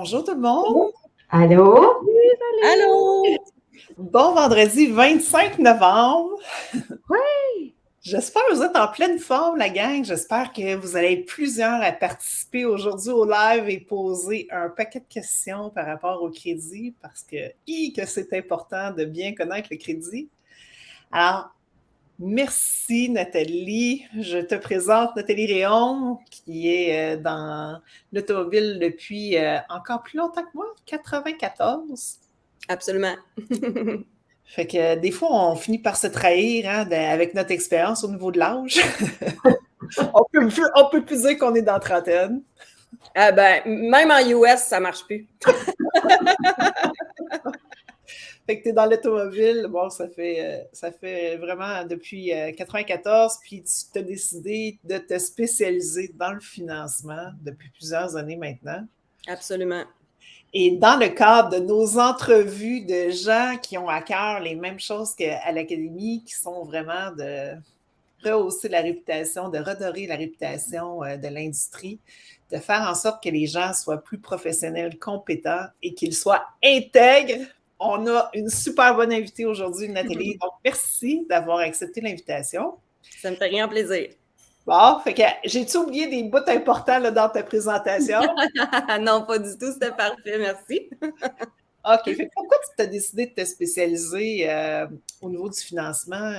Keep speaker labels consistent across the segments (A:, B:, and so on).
A: Bonjour tout le monde.
B: Allô?
C: Allô?
A: Bon vendredi 25 novembre.
B: Oui!
A: J'espère que vous êtes en pleine forme, la gang. J'espère que vous allez être plusieurs à participer aujourd'hui au live et poser un paquet de questions par rapport au crédit parce que c'est important de bien connaître le crédit. Alors, merci Nathalie. Je te présente Nathalie Réaume qui est dans l'automobile depuis encore plus longtemps que moi, 94.
C: Absolument.
A: Fait que des fois, on finit par se trahir avec notre expérience au niveau de l'âge. on peut plus dire qu'on est dans la trentaine.
C: Même en US, ça marche plus.
A: Fait que tu es dans l'automobile, bon, ça fait vraiment depuis 94, puis tu t'as décidé de te spécialiser dans le financement depuis plusieurs années maintenant.
C: Absolument.
A: Et dans le cadre de nos entrevues de gens qui ont à cœur les mêmes choses qu'à l'Académie, qui sont vraiment de rehausser la réputation, de redorer la réputation de l'industrie, de faire en sorte que les gens soient plus professionnels, compétents et qu'ils soient intègres. On a une super bonne invitée aujourd'hui, Nathalie. Donc, merci d'avoir accepté l'invitation.
C: Ça me fait rien plaisir.
A: Bon, fait que j'ai-tu oublié des bouts importants là, dans ta présentation?
C: Non, pas du tout. C'était parfait. Merci.
A: OK. Fait que pourquoi tu t'as décidé de te spécialiser au niveau du financement?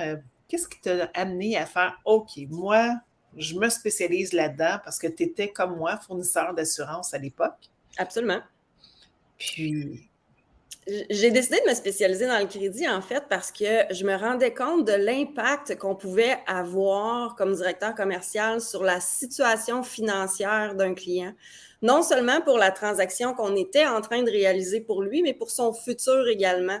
A: Qu'est-ce qui t'a amené à faire OK, moi, je me spécialise là-dedans parce que tu étais comme moi, fournisseur d'assurance à l'époque.
C: Absolument.
A: Puis.
C: J'ai décidé de me spécialiser dans le crédit, en fait, parce que je me rendais compte de l'impact qu'on pouvait avoir comme directeur commercial sur la situation financière d'un client. Non seulement pour la transaction qu'on était en train de réaliser pour lui, mais pour son futur également.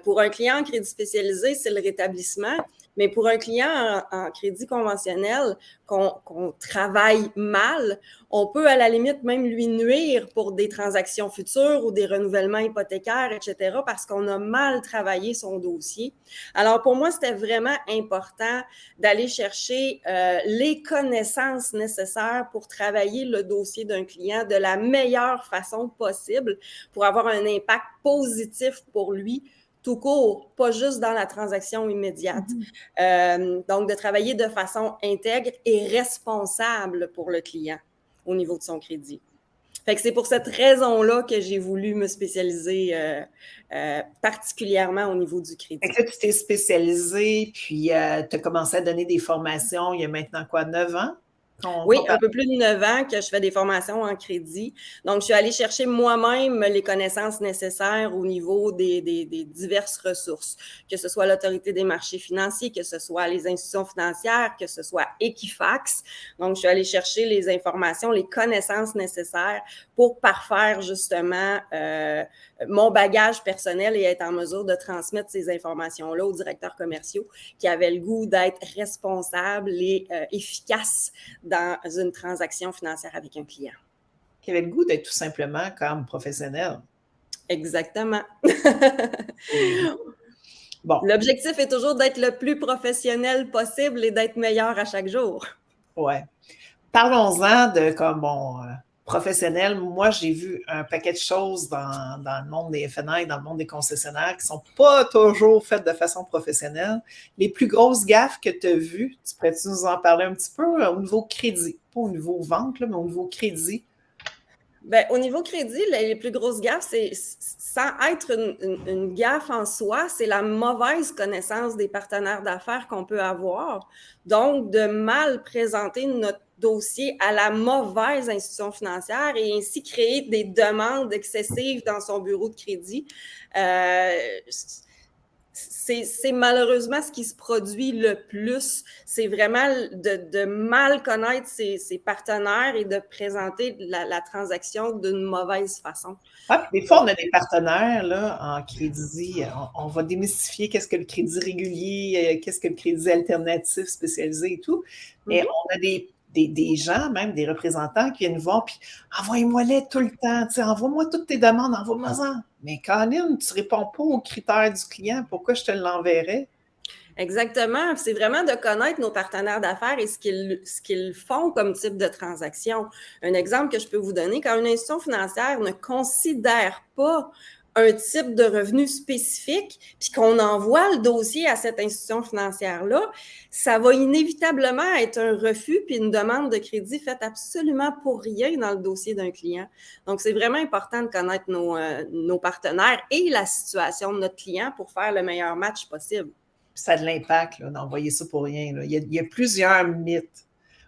C: Pour un client en crédit spécialisé, c'est le rétablissement. Mais pour un client en crédit conventionnel qu'on travaille mal, on peut à la limite même lui nuire pour des transactions futures ou des renouvellements hypothécaires, etc., parce qu'on a mal travaillé son dossier. Alors pour moi, c'était vraiment important d'aller chercher les connaissances nécessaires pour travailler le dossier d'un client de la meilleure façon possible pour avoir un impact positif pour lui tout court, pas juste dans la transaction immédiate. Donc, de travailler de façon intègre et responsable pour le client au niveau de son crédit. Fait que c'est pour cette raison-là que j'ai voulu me spécialiser particulièrement au niveau du crédit.
A: Fait que là, tu t'es spécialisé, puis tu as commencé à donner des formations il y a maintenant quoi, 9 ans?
C: Oui, un peu plus de 9 ans que je fais des formations en crédit. Donc, je suis allée chercher moi-même les connaissances nécessaires au niveau des diverses ressources, que ce soit l'Autorité des marchés financiers, que ce soit les institutions financières, que ce soit Equifax. Donc, je suis allée chercher les informations, les connaissances nécessaires pour parfaire justement mon bagage personnel et être en mesure de transmettre ces informations-là aux directeurs commerciaux qui avaient le goût d'être responsables et efficaces dans une transaction financière avec un client.
A: Qui avait le goût d'être tout simplement comme professionnel.
C: Exactement.
A: Bon.
C: L'objectif est toujours d'être le plus professionnel possible et d'être meilleur à chaque jour.
A: Ouais. Parlons-en de comme professionnel. Moi, j'ai vu un paquet de choses dans le monde des FNI, dans le monde des concessionnaires qui ne sont pas toujours faites de façon professionnelle. Les plus grosses gaffes que tu as vues, tu pourrais-tu nous en parler un petit peu au niveau crédit? Pas au niveau vente, là, mais au niveau crédit.
C: Bien, au niveau crédit, les plus grosses gaffes, c'est sans être une gaffe en soi, c'est la mauvaise connaissance des partenaires d'affaires qu'on peut avoir. Donc, de mal présenter notre dossier à la mauvaise institution financière et ainsi créer des demandes excessives dans son bureau de crédit. C'est malheureusement ce qui se produit le plus. C'est vraiment de mal connaître ses partenaires et de présenter la transaction d'une mauvaise façon.
A: Ah, puis des fois, on a des partenaires là, en crédit. On va démystifier qu'est-ce que le crédit régulier, qu'est-ce que le crédit alternatif spécialisé et tout. Mais on a des gens, même des représentants qui viennent voir, puis envoie-moi-les tout le temps. Envoie-moi toutes tes demandes, envoie-moi-en. Mais Colin, tu ne réponds pas aux critères du client. Pourquoi je te l'enverrais?
C: Exactement. C'est vraiment de connaître nos partenaires d'affaires et ce qu'ils font comme type de transaction. Un exemple que je peux vous donner, quand une institution financière ne considère pas un type de revenu spécifique, puis qu'on envoie le dossier à cette institution financière-là, ça va inévitablement être un refus puis une demande de crédit faite absolument pour rien dans le dossier d'un client. Donc, c'est vraiment important de connaître nos partenaires et la situation de notre client pour faire le meilleur match possible.
A: Puis ça a de l'impact d'envoyer ça pour rien. Là. Il y a plusieurs mythes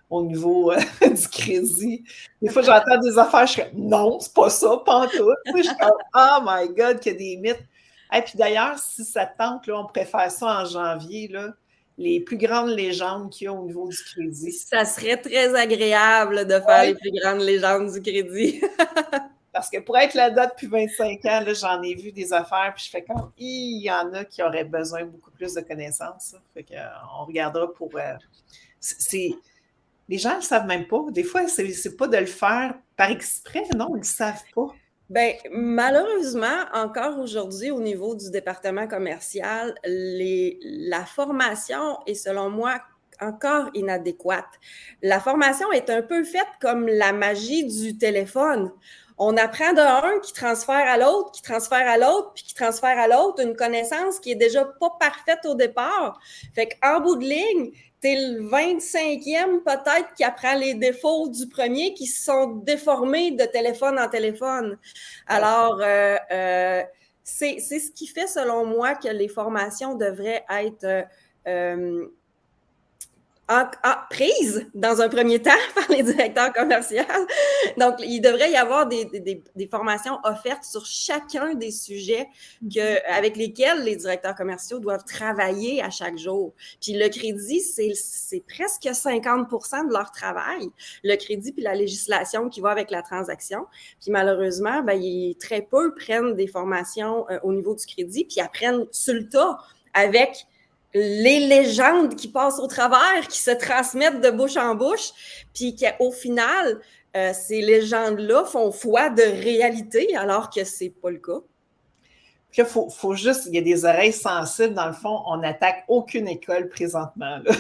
A: au niveau du crédit. Des fois, j'entends des affaires, je suis comme, non, c'est pas ça, pas en tout. Je suis comme, oh my God, qu'il y a des mythes. Et puis d'ailleurs, si ça te tente, là, on préfère ça en janvier, là, les plus grandes légendes qu'il y a au niveau du crédit.
C: Ça serait très agréable de faire les plus grandes légendes du crédit.
A: Parce que pour être là-dedans depuis 25 ans, là, j'en ai vu des affaires, puis je fais comme, il y en a qui auraient besoin beaucoup plus de connaissances. Fait qu'on regardera pour... Les gens ne le savent même pas. Des fois, c'est pas de le faire par exprès, non, ils ne le savent pas.
C: Bien, malheureusement, encore aujourd'hui, au niveau du département commercial, la formation est, selon moi, encore inadéquate. La formation est un peu faite comme la magie du téléphone. On apprend de un qui transfère à l'autre, qui transfère à l'autre, puis qui transfère à l'autre une connaissance qui est déjà pas parfaite au départ. Fait qu'en bout de ligne, t'es le 25e peut-être qui apprend les défauts du premier qui se sont déformés de téléphone en téléphone. Alors, c'est ce qui fait, selon moi, que les formations devraient être prises dans un premier temps par les directeurs commerciaux. Donc, il devrait y avoir des formations offertes sur chacun des sujets avec lesquels les directeurs commerciaux doivent travailler à chaque jour. Puis le crédit, c'est presque 50% de leur travail, le crédit puis la législation qui va avec la transaction. Puis malheureusement, très peu prennent des formations au niveau du crédit puis apprennent sur le tas avec les légendes qui passent au travers, qui se transmettent de bouche en bouche, puis qu'au final, ces légendes-là font foi de réalité, alors que c'est pas le cas.
A: Puis là, faut juste, il y a des oreilles sensibles, dans le fond, on n'attaque aucune école présentement. Là.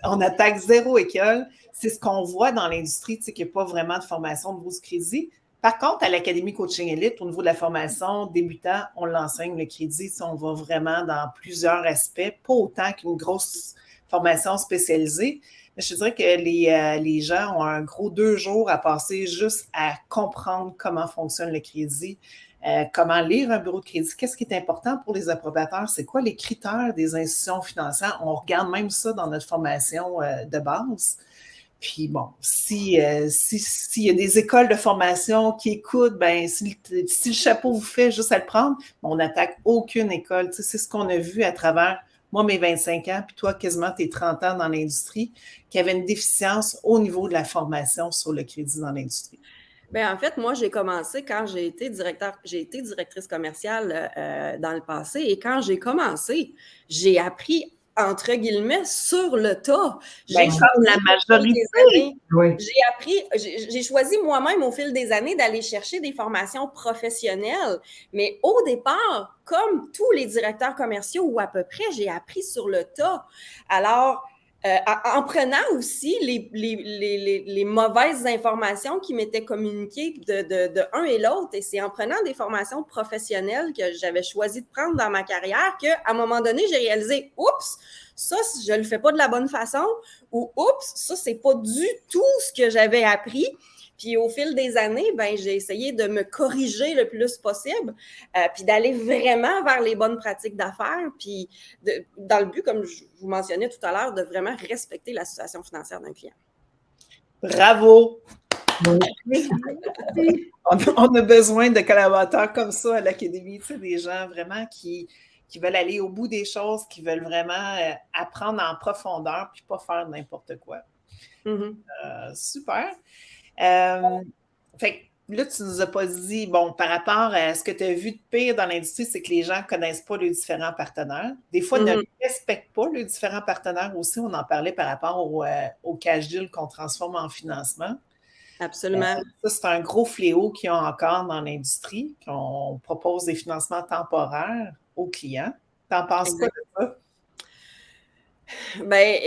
A: on attaque zéro école. C'est ce qu'on voit dans l'industrie, tu sais, qu'il n'y a pas vraiment de formation de bourse crédit. Par contre, à l'Académie Coaching Elite, au niveau de la formation débutant, on l'enseigne, le crédit. On va vraiment dans plusieurs aspects, pas autant qu'une grosse formation spécialisée. Mais je te dirais que les gens ont un gros 2 jours à passer juste à comprendre comment fonctionne le crédit, comment lire un bureau de crédit, qu'est-ce qui est important pour les approbateurs, c'est quoi les critères des institutions financières. On regarde même ça dans notre formation de base. Puis bon, s'il y a des écoles de formation qui écoutent, ben si le chapeau vous fait juste à le prendre, on n'attaque aucune école. Tu sais, c'est ce qu'on a vu à travers, moi, mes 25 ans, puis toi, quasiment tes 30 ans dans l'industrie, qu'il y avait une déficience au niveau de la formation sur le crédit dans l'industrie.
C: Bien, en fait, moi, j'ai commencé quand j'ai été directrice commerciale dans le passé. Et quand j'ai commencé, j'ai appris entre guillemets, sur le tas.
A: J'ai la majorité.
C: Oui. J'ai choisi moi-même au fil des années d'aller chercher des formations professionnelles. Mais au départ, comme tous les directeurs commerciaux ou à peu près, j'ai appris sur le tas. Alors, en prenant aussi les mauvaises informations qui m'étaient communiquées de un et l'autre. Et c'est en prenant des formations professionnelles que j'avais choisi de prendre dans ma carrière qu'à un moment donné, j'ai réalisé, oups, ça, je ne le fais pas de la bonne façon, ou oups, ça, c'est pas du tout ce que j'avais appris. Puis au fil des années, ben, j'ai essayé de me corriger le plus possible, puis d'aller vraiment vers les bonnes pratiques d'affaires, puis dans le but, comme je vous mentionnais tout à l'heure, de vraiment respecter la situation financière d'un client.
A: Bravo! On a besoin de collaborateurs comme ça à l'Académie, tu sais, des gens vraiment qui veulent aller au bout des choses, qui veulent vraiment apprendre en profondeur, puis pas faire n'importe quoi. Mm-hmm. Super! Fait que là, tu nous as pas dit, bon, par rapport à ce que tu as vu de pire dans l'industrie, c'est que les gens ne connaissent pas les différents partenaires. Des fois, ne respectent pas les différents partenaires aussi. On en parlait par rapport au cash deal qu'on transforme en financement.
C: Absolument.
A: Ça, c'est un gros fléau qu'il y a encore dans l'industrie, qu'on propose des financements temporaires aux clients. T'en penses quoi de ça?
C: Ben,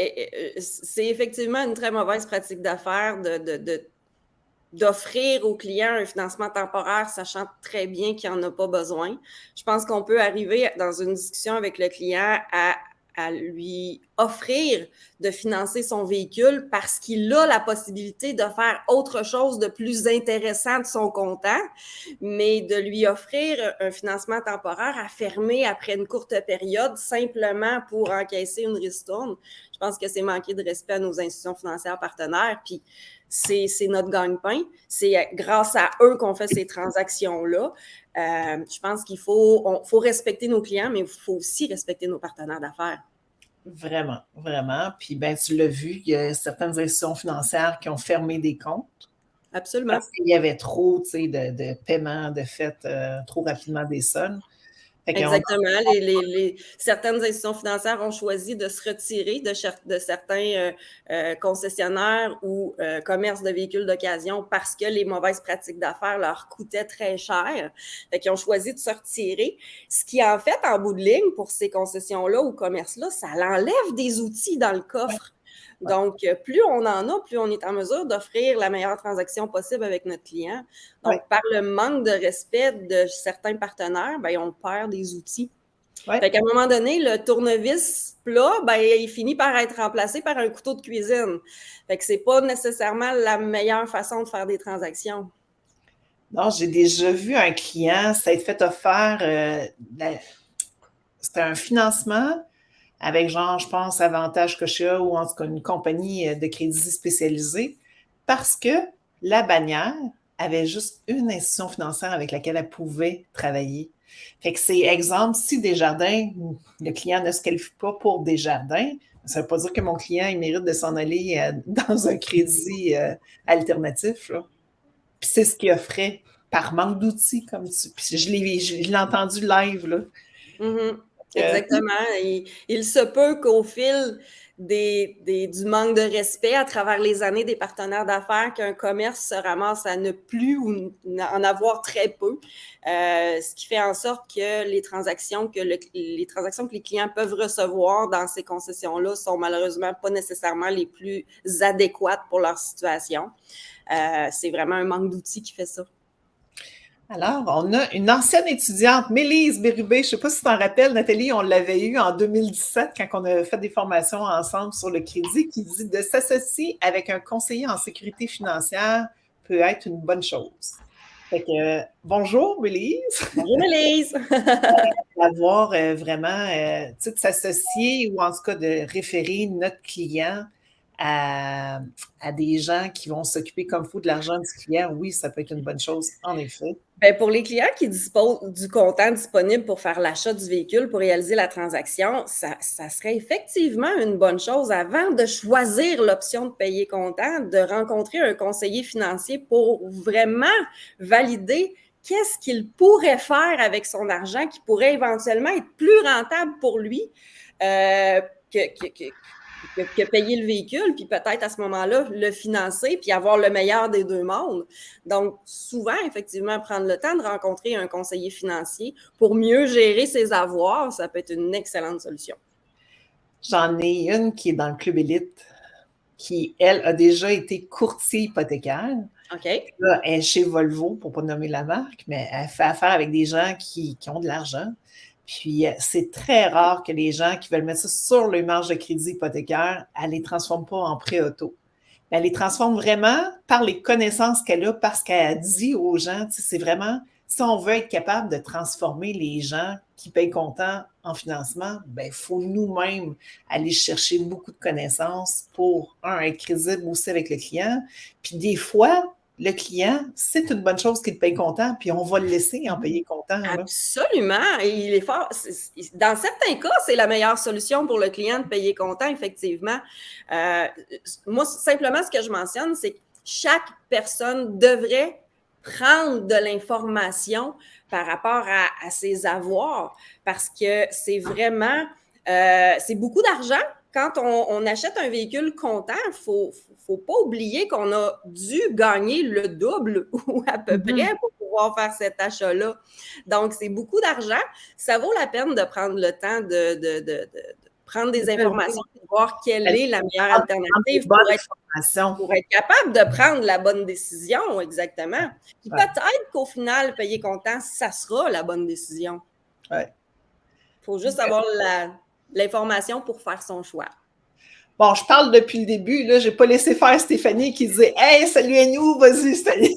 C: c'est effectivement une très mauvaise pratique d'affaires d'offrir au client un financement temporaire, sachant très bien qu'il n'en a pas besoin. Je pense qu'on peut arriver dans une discussion avec le client à lui offrir de financer son véhicule parce qu'il a la possibilité de faire autre chose de plus intéressant de son comptant, mais de lui offrir un financement temporaire à fermer après une courte période simplement pour encaisser une ristourne, je pense que c'est manquer de respect à nos institutions financières partenaires, puis c'est notre gagne-pain. C'est grâce à eux qu'on fait ces transactions-là. Je pense qu'il faut respecter nos clients, mais il faut aussi respecter nos partenaires d'affaires.
A: Vraiment, vraiment. Puis, ben, tu l'as vu, il y a certaines institutions financières qui ont fermé des comptes.
C: Absolument.
A: Parce qu'il y avait trop, tu sais, de paiements de fait trop rapidement des sommes.
C: Exactement. Certaines institutions financières ont choisi de se retirer de certains concessionnaires ou commerces de véhicules d'occasion parce que les mauvaises pratiques d'affaires leur coûtaient très cher. Fait qu'ils ont choisi de se retirer. Ce qui, en fait, en bout de ligne, pour ces concessions-là ou commerces-là, ça l'enlève des outils dans le coffre. Ouais. Donc, plus on en a, plus on est en mesure d'offrir la meilleure transaction possible avec notre client. Donc, par le manque de respect de certains partenaires, ben, on perd des outils. Fait qu'à un moment donné, le tournevis plat, ben, il finit par être remplacé par un couteau de cuisine. Fait que c'est pas nécessairement la meilleure façon de faire des transactions.
A: Non, j'ai déjà vu un client s'être fait offert, c'était un financement avec genre, je pense, Avantage Cocha ou en tout cas une compagnie de crédit spécialisée parce que la bannière avait juste une institution financière avec laquelle elle pouvait travailler. Fait que c'est exemple, si Desjardins, le client ne se qualifie pas pour Desjardins, ça ne veut pas dire que mon client, il mérite de s'en aller dans un crédit alternatif. Là. Puis c'est ce qu'il offrait par manque d'outils, comme tu. Puis je l'ai entendu live, là.
C: Mm-hmm. Exactement. Il se peut qu'au fil du manque de respect à travers les années des partenaires d'affaires, qu'un commerce se ramasse à ne plus ou en avoir très peu, ce qui fait en sorte que les transactions que les clients peuvent recevoir dans ces concessions-là sont malheureusement pas nécessairement les plus adéquates pour leur situation. C'est vraiment un manque d'outils qui fait ça.
A: Alors, on a une ancienne étudiante, Mélise Bérubé, je ne sais pas si tu t'en rappelles, Nathalie, on l'avait eue en 2017 quand on a fait des formations ensemble sur le crédit, qui dit de s'associer avec un conseiller en sécurité financière peut être une bonne chose. Fait que, bonjour Mélise.
C: Bonjour Mélise.
A: D'avoir vraiment, tu sais, de s'associer ou en tout cas de référer notre client à des gens qui vont s'occuper comme il faut de l'argent du client, oui, ça peut être une bonne chose, en effet.
C: Bien, pour les clients qui disposent du comptant disponible pour faire l'achat du véhicule, pour réaliser la transaction, ça serait effectivement une bonne chose avant de choisir l'option de payer comptant, de rencontrer un conseiller financier pour vraiment valider qu'est-ce qu'il pourrait faire avec son argent qui pourrait éventuellement être plus rentable pour lui que payer le véhicule, puis peut-être à ce moment-là, le financer, puis avoir le meilleur des deux mondes. Donc, souvent, effectivement, prendre le temps de rencontrer un conseiller financier pour mieux gérer ses avoirs, ça peut être une excellente solution.
A: J'en ai une qui est dans le Club Élite, qui, elle, a déjà été courtier hypothécaire.
C: OK.
A: Là, elle est chez Volvo, pour ne pas nommer la marque, mais elle fait affaire avec des gens qui ont de l'argent. Puis, c'est très rare que les gens qui veulent mettre ça sur leur marge de crédit hypothécaire, elle ne les transforme pas en prêt auto. Elle les transforme vraiment par les connaissances qu'elle a, parce qu'elle a dit aux gens, c'est vraiment, si on veut être capable de transformer les gens qui payent comptant en financement, il faut nous-mêmes aller chercher beaucoup de connaissances pour, être crédible aussi avec le client. Puis des fois, le client, c'est une bonne chose qu'il paye comptant, puis on va le laisser en payer comptant. Là.
C: Absolument. Et il est fort. Dans certains cas, c'est la meilleure solution pour le client de payer comptant, effectivement. Moi, simplement, ce que je mentionne, c'est que chaque personne devrait prendre de l'information par rapport à ses avoirs, parce que c'est vraiment, c'est beaucoup d'argent. Quand on achète un véhicule comptant, il faut pas oublier qu'on a dû gagner le double ou à peu près pour pouvoir faire cet achat-là. Donc, c'est beaucoup d'argent. Ça vaut la peine de prendre le temps prendre des informations et voir quelle est la meilleure alternative pour être capable de prendre la bonne décision, exactement. Puis peut-être qu'au final, payer comptant, ça sera la bonne décision.
A: Il
C: faut juste avoir l'information pour faire son choix.
A: Bon, je parle depuis le début, là, j'ai pas laissé faire Stéphanie qui disait « Hey, salut à nous, vas-y, Stéphanie! »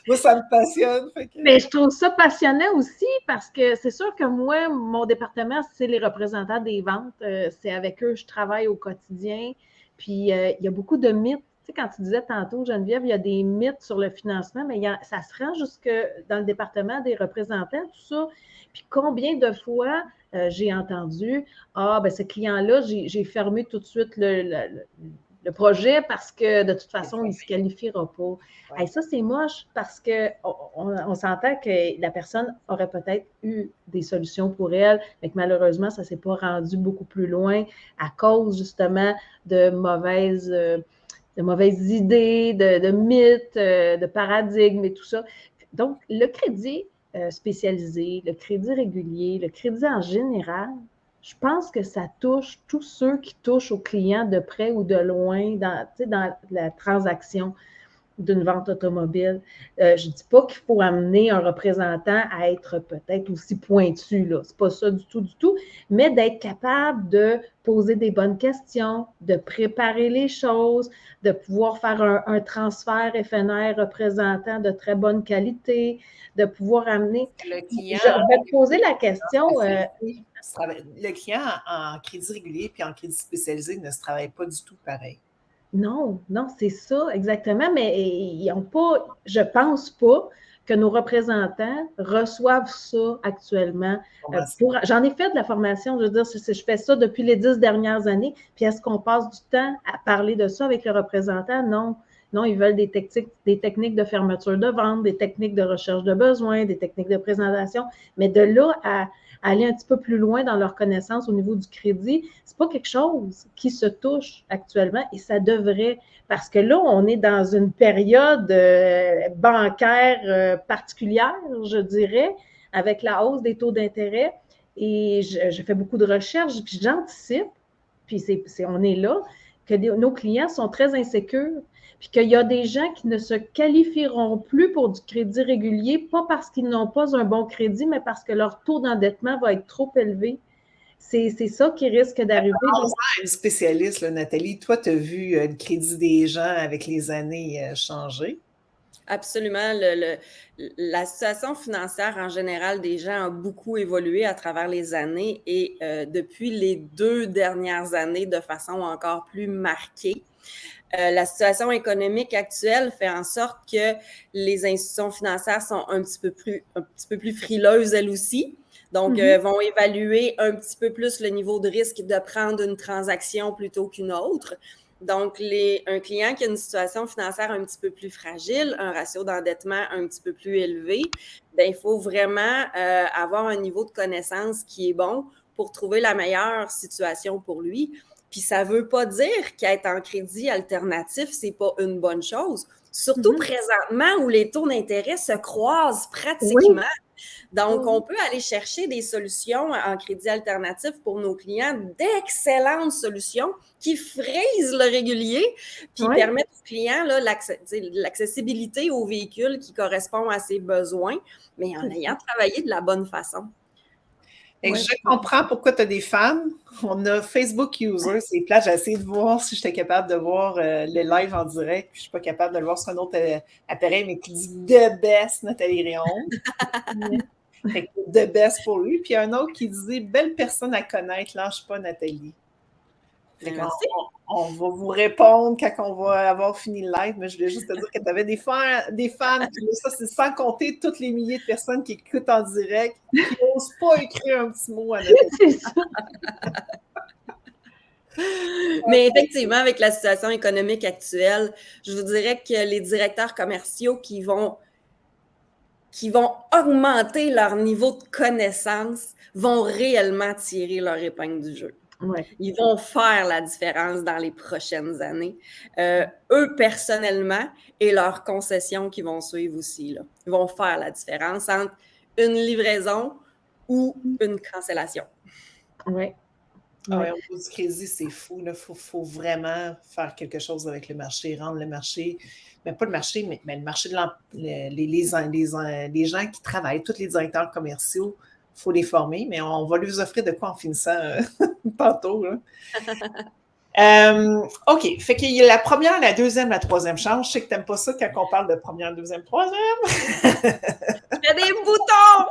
A: Moi, ça me passionne.
B: Mais je trouve ça passionnant aussi parce que c'est sûr que moi, mon département, c'est les représentants des ventes. C'est avec eux que je travaille au quotidien. Puis, il y a beaucoup de mythes. Tu sais, quand tu disais tantôt, Geneviève, il y a des mythes sur le financement, mais ça se rend jusque dans le département des représentants, tout ça. Puis, combien de fois j'ai entendu « Ah, ben ce client-là, j'ai fermé tout de suite le projet parce que de toute façon, il ne se qualifiera pas. » Ouais. Ça, c'est moche parce qu'on s'entend que la personne aurait peut-être eu des solutions pour elle, mais que malheureusement, ça ne s'est pas rendu beaucoup plus loin à cause justement de mauvaises idées, de mythes, de paradigmes et tout ça. Donc, le crédit spécialisé, le crédit régulier, le crédit en général, je pense que ça touche tous ceux qui touchent aux clients de près ou de loin dans la transaction d'une vente automobile. Je ne dis pas qu'il faut amener un représentant à être peut-être aussi pointu, là. C'est pas ça du tout, mais d'être capable de poser des bonnes questions, de préparer les choses, de pouvoir faire un transfert FNR représentant de très bonne qualité, de pouvoir amener...
A: Le client...
B: Je vais te poser la question...
A: Le client en crédit régulier puis en crédit spécialisé ne se travaille pas du tout pareil.
B: Non, c'est ça, exactement, mais ils n'ont pas, je ne pense pas que nos représentants reçoivent ça actuellement. J'en ai fait de la formation, je veux dire, je fais ça depuis les 10 dernières années, puis est-ce qu'on passe du temps à parler de ça avec le représentant? Non, ils veulent des techniques de fermeture de vente, des techniques de recherche de besoins, des techniques de présentation, mais de là à aller un petit peu plus loin dans leur connaissance au niveau du crédit, c'est pas quelque chose qui se touche actuellement et ça devrait, parce que là, on est dans une période bancaire particulière, je dirais, avec la hausse des taux d'intérêt et je fais beaucoup de recherches, puis j'anticipe, puis on est là, que nos clients sont très insécures, puis qu'il y a des gens qui ne se qualifieront plus pour du crédit régulier, pas parce qu'ils n'ont pas un bon crédit, mais parce que leur taux d'endettement va être trop élevé. C'est ça qui risque d'arriver.
A: Une spécialiste, là, Nathalie, toi, tu as vu le crédit des gens avec les années changer?
C: Absolument. La situation financière en général des gens a beaucoup évolué à travers les années et depuis les 2 dernières années de façon encore plus marquée. La situation économique actuelle fait en sorte que les institutions financières sont un petit peu plus frileuses elles aussi. Donc, vont évaluer un petit peu plus le niveau de risque de prendre une transaction plutôt qu'une autre. Donc, un client qui a une situation financière un petit peu plus fragile, un ratio d'endettement un petit peu plus élevé, bien, il faut vraiment avoir un niveau de connaissance qui est bon pour trouver la meilleure situation pour lui. Puis ça ne veut pas dire qu'être en crédit alternatif, ce n'est pas une bonne chose. Surtout présentement où les taux d'intérêt se croisent pratiquement. Oui. Donc, on peut aller chercher des solutions en crédit alternatif pour nos clients, d'excellentes solutions qui frisent le régulier, puis permettent aux clients l'accessibilité au véhicule qui correspond à ses besoins, mais en ayant travaillé de la bonne façon.
A: Et je comprends pourquoi tu as des femmes. On a Facebook User, c'est plat. J'ai essayé de voir si j'étais capable de voir le live en direct. Puis je ne suis pas capable de le voir sur un autre appareil, mais qui dit « The best, Nathalie Réaume ». Fait que « The best » pour lui. Puis il y a un autre qui dit « Belle personne à connaître, lâche pas Nathalie ». On va vous répondre quand on va avoir fini le live, mais je voulais juste te dire que tu avais des fans qui ça, c'est sans compter toutes les milliers de personnes qui écoutent en direct, qui n'osent pas écrire un petit mot à Nathalie.
B: C'est ça.
C: Mais effectivement, avec la situation économique actuelle, je vous dirais que les directeurs commerciaux qui vont augmenter leur niveau de connaissance vont réellement tirer leur épingle du jeu.
B: Ouais.
C: Ils vont faire la différence dans les prochaines années. Eux, personnellement, et leurs concessions qui vont suivre aussi, là, ils vont faire la différence entre une livraison ou une cancellation.
B: Oui.
A: Ah ouais, au niveau du crédit, c'est fou. Il faut vraiment faire quelque chose avec le marché, rendre le marché, mais pas le marché, mais le marché de les gens qui travaillent, tous les directeurs commerciaux, il faut les former, mais on va leur offrir de quoi en finissant tantôt. Là. OK, fait qu'il y a la première, la deuxième, la troisième chance. Je sais que tu n'aimes pas ça quand on parle de première, deuxième, troisième.
C: Il y a des boutons!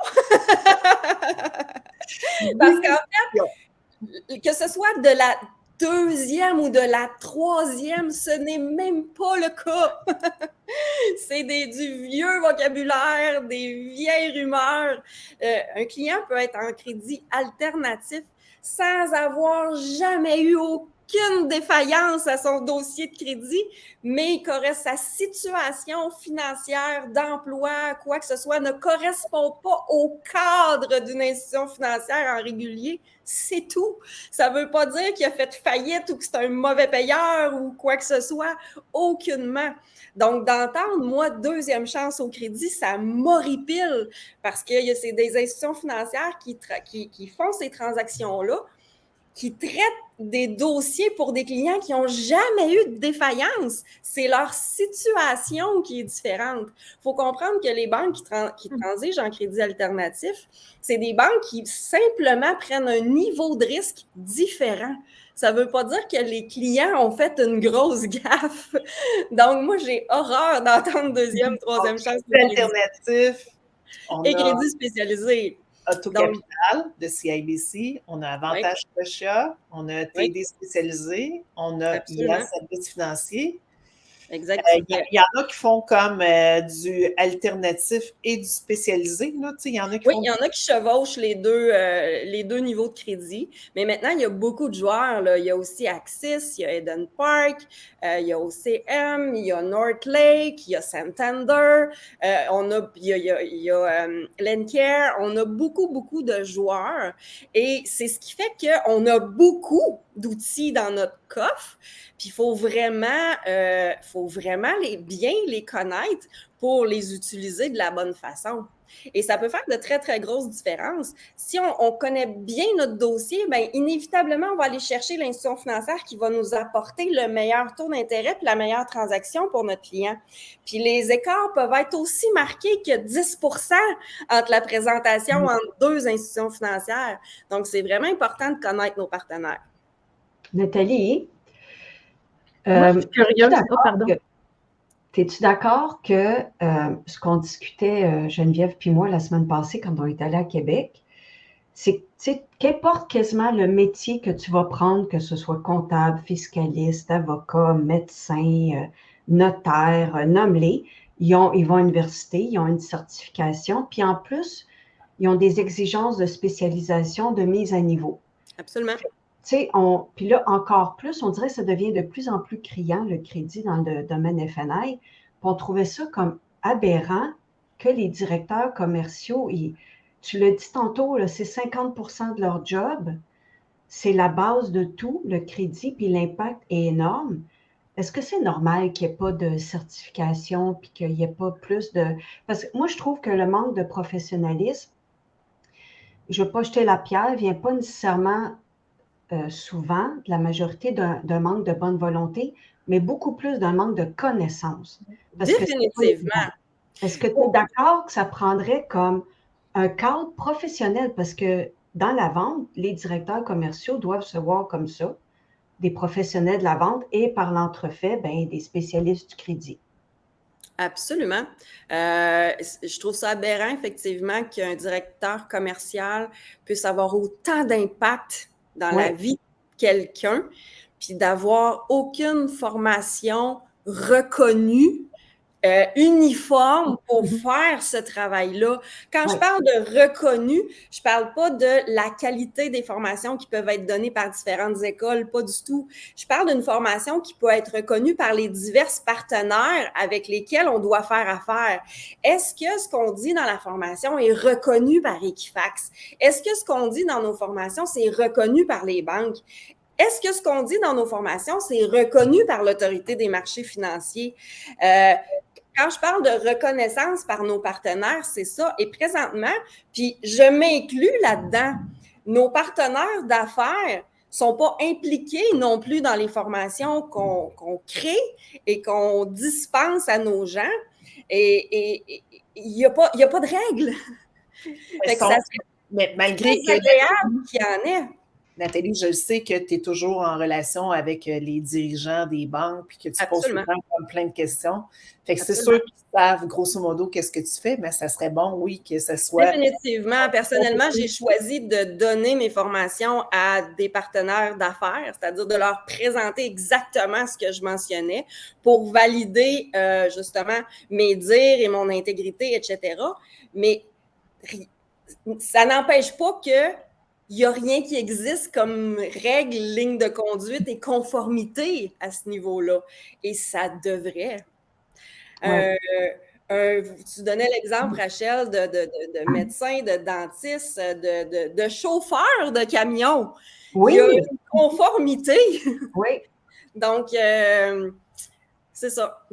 C: Parce qu'en fait, que ce soit de la deuxième ou de la troisième, ce n'est même pas le cas. C'est du vieux vocabulaire, des vieilles rumeurs. Un client peut être en crédit alternatif sans avoir jamais eu aucune défaillance à son dossier de crédit, mais sa situation financière, d'emploi, quoi que ce soit, ne correspond pas au cadre d'une institution financière en régulier. C'est tout. Ça ne veut pas dire qu'il a fait faillite ou que c'est un mauvais payeur ou quoi que ce soit. Aucunement. Donc, d'entendre, moi, deuxième chance au crédit, ça m'horripile parce que c'est des institutions financières qui font ces transactions-là, qui traitent des dossiers pour des clients qui n'ont jamais eu de défaillance. C'est leur situation qui est différente. Il faut comprendre que les banques qui transigent en crédit alternatif, c'est des banques qui simplement prennent un niveau de risque différent. Ça ne veut pas dire que les clients ont fait une grosse gaffe. Donc, moi, j'ai horreur d'entendre deuxième, troisième chance.
A: Alternatif.
C: Et crédit spécialisé.
A: Autocapital de CIBC, on a Avantage Scotia, on a TD spécialisé, on a IA Services financiers.
C: Exactement.
A: Il y en a qui font comme du alternatif et du spécialisé. Là, il y en a qui
C: il y en a qui chevauchent les deux niveaux de crédit. Mais maintenant, il y a beaucoup de joueurs. Là. Il y a aussi Axis, il y a Eden Park, il y a OCM, il y a Northlake, il y a Santander, il y a Lencare. On a beaucoup de joueurs. Et c'est ce qui fait qu'on a beaucoup d'outils dans notre coffre. Puis il faut vraiment bien les connaître pour les utiliser de la bonne façon. Et ça peut faire de très, très grosses différences. Si on connaît bien notre dossier, bien, inévitablement, on va aller chercher l'institution financière qui va nous apporter le meilleur taux d'intérêt et la meilleure transaction pour notre client. Puis les écarts peuvent être aussi marqués que 10% entre la présentation entre deux institutions financières. Donc, c'est vraiment important de connaître nos partenaires.
D: Nathalie,
B: moi, je suis curieuse. Pardon.
D: Es-tu d'accord que ce qu'on discutait, Geneviève puis moi, la semaine passée, quand on est allé à Québec, c'est qu'importe quasiment le métier que tu vas prendre, que ce soit comptable, fiscaliste, avocat, médecin, notaire, nomme-les, ils vont à l'université, ils ont une certification, puis en plus, ils ont des exigences de spécialisation, de mise à niveau.
C: Absolument.
D: Puis là, encore plus, on dirait que ça devient de plus en plus criant, le crédit dans le domaine FNI. Puis on trouvait ça comme aberrant que les directeurs commerciaux, tu l'as dit tantôt, là, c'est 50% de leur job. C'est la base de tout, le crédit, puis l'impact est énorme. Est-ce que c'est normal qu'il n'y ait pas de certification, puis qu'il n'y ait pas plus de... Parce que moi, je trouve que le manque de professionnalisme, je ne veux pas jeter la pierre, vient pas nécessairement... souvent, de la majorité d'un manque de bonne volonté, mais beaucoup plus d'un manque de connaissances.
C: Définitivement.
D: Est-ce que tu es d'accord que ça prendrait comme un cadre professionnel? Parce que dans la vente, les directeurs commerciaux doivent se voir comme ça, des professionnels de la vente et par l'entrefait, des spécialistes du crédit.
C: Absolument. Je trouve ça aberrant, effectivement, qu'un directeur commercial puisse avoir autant d'impact dans la vie de quelqu'un, puis d'avoir aucune formation reconnue, uniforme pour faire ce travail-là. Quand je parle de reconnu, je parle pas de la qualité des formations qui peuvent être données par différentes écoles, pas du tout. Je parle d'une formation qui peut être reconnue par les divers partenaires avec lesquels on doit faire affaire. Est-ce que ce qu'on dit dans la formation est reconnu par Equifax? Est-ce que ce qu'on dit dans nos formations, c'est reconnu par les banques? Est-ce que ce qu'on dit dans nos formations, c'est reconnu par l'Autorité des marchés financiers? quand je parle de reconnaissance par nos partenaires, c'est ça. Et présentement, puis je m'inclus là-dedans, nos partenaires d'affaires ne sont pas impliqués non plus dans les formations qu'on crée et qu'on dispense à nos gens. Et il n'y a pas de règles. Fait que ça serait
A: mais malgré
C: très agréable qu'il y en ait.
A: Nathalie, je sais que tu es toujours en relation avec les dirigeants des banques puis que tu poses souvent plein de questions. Fait que c'est sûr qu'ils savent grosso modo qu'est-ce que tu fais, mais ça serait bon, oui, que ce soit...
C: Définitivement. Personnellement, j'ai choisi de donner mes formations à des partenaires d'affaires, c'est-à-dire de leur présenter exactement ce que je mentionnais pour valider justement mes dires et mon intégrité, etc. Mais ça n'empêche pas que il n'y a rien qui existe comme règle, ligne de conduite et conformité à ce niveau-là. Et ça devrait. Ouais. Tu donnais l'exemple, Rachel, de médecin, de dentiste, de chauffeur de camion.
D: Oui.
C: Il y a une conformité.
D: Oui.
C: Donc, c'est ça.